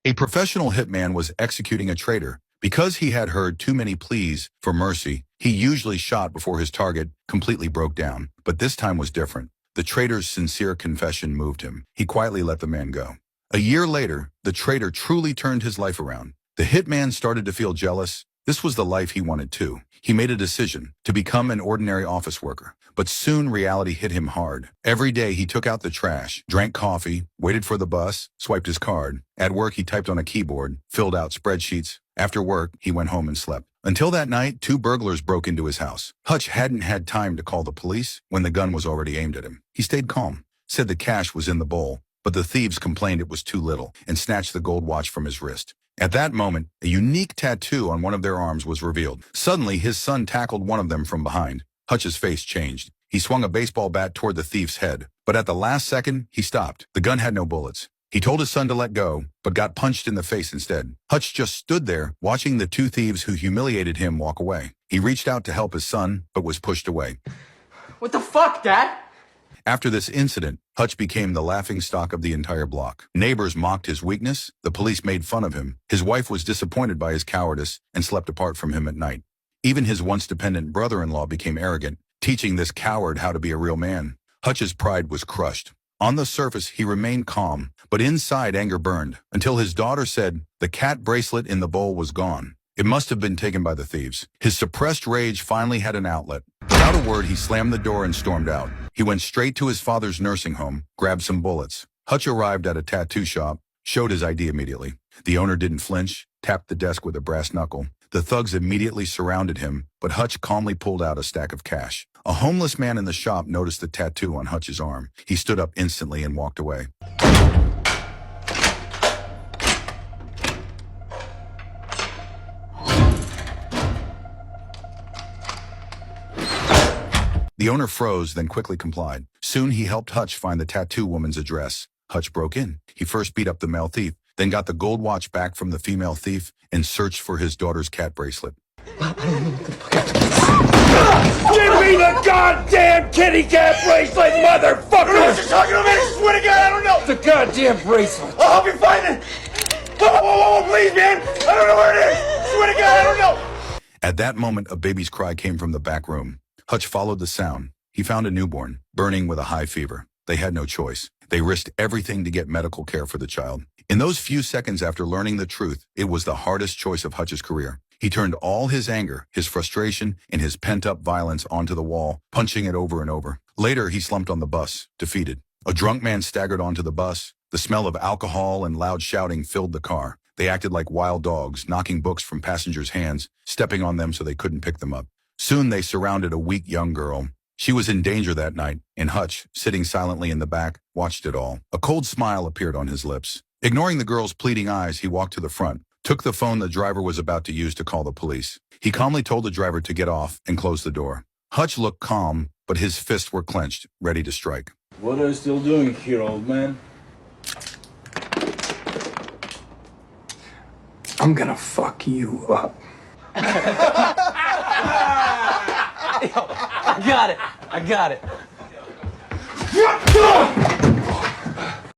A professional hitman was executing a traitor. Because he had heard too many pleas for mercy, he usually shot before his target completely broke down. But this time was different. The traitor's sincere confession moved him. He quietly let the man go. A year later, the traitor truly turned his life around. The hitman started to feel jealous. This was the life he wanted too. He made a decision to become an ordinary office worker. But soon reality hit him hard. Every day he took out the trash, drank coffee, waited for the bus, swiped his card. At work he typed on a keyboard, filled out spreadsheets. After work, he went home and slept. Until that night, 2 burglars broke into his house. Hutch hadn't had time to call the police when the gun was already aimed at him. He stayed calm, said the cash was in the bowl, but the thieves complained it was too little and snatched the gold watch from his wrist. At that moment, a unique tattoo on one of their arms was revealed. Suddenly, his son tackled one of them from behind. Hutch's face changed. He swung a baseball bat toward the thief's head, but at the last second, he stopped. The gun had no bullets. He told his son to let go, but got punched in the face instead. Hutch just stood there, watching the 2 thieves who humiliated him walk away. He reached out to help his son, but was pushed away. What the fuck, Dad? After this incident, Hutch became the laughingstock of the entire block. Neighbors mocked his weakness, the police made fun of him. His wife was disappointed by his cowardice and slept apart from him at night. Even his once dependent brother-in-law became arrogant, teaching this coward how to be a real man. Hutch's pride was crushed. On the surface, he remained calm, but inside anger burned, until his daughter said the cat bracelet in the bowl was gone. It must have been taken by the thieves. His suppressed rage finally had an outlet. Without a word, he slammed the door and stormed out. He went straight to his father's nursing home, grabbed some bullets. Hutch arrived at a tattoo shop, showed his ID immediately. The owner didn't flinch, tapped the desk with a brass knuckle. The thugs immediately surrounded him, but Hutch calmly pulled out a stack of cash. A homeless man in the shop noticed the tattoo on Hutch's arm. He stood up instantly and walked away. The owner froze, then quickly complied. Soon he helped Hutch find the tattoo woman's address. Hutch broke in. He first beat up the male thief, then got the gold watch back from the female thief and searched for his daughter's cat bracelet. Give me the goddamn kitty cat bracelet, motherfucker! What are you talking about, man? I swear to God, I don't know! The goddamn bracelet! I'll help you find it! Whoa, please, man! I don't know where it is! I swear to God, I don't know! At that moment, a baby's cry came from the back room. Hutch followed the sound. He found a newborn, burning with a high fever. They had no choice. They risked everything to get medical care for the child. In those few seconds after learning the truth, it was the hardest choice of Hutch's career. He turned all his anger, his frustration, and his pent-up violence onto the wall, punching it over and over. Later, he slumped on the bus, defeated. A drunk man staggered onto the bus. The smell of alcohol and loud shouting filled the car. They acted like wild dogs, knocking books from passengers' hands, stepping on them so they couldn't pick them up. Soon they surrounded a weak young girl. She was in danger that night, and Hutch, sitting silently in the back, watched it all. A cold smile appeared on his lips. Ignoring the girl's pleading eyes, he walked to the front, took the phone the driver was about to use to call the police. He calmly told the driver to get off and close the door. Hutch looked calm, but his fists were clenched, ready to strike. What are you still doing here, old man? I'm gonna fuck you up. I got it. I got it.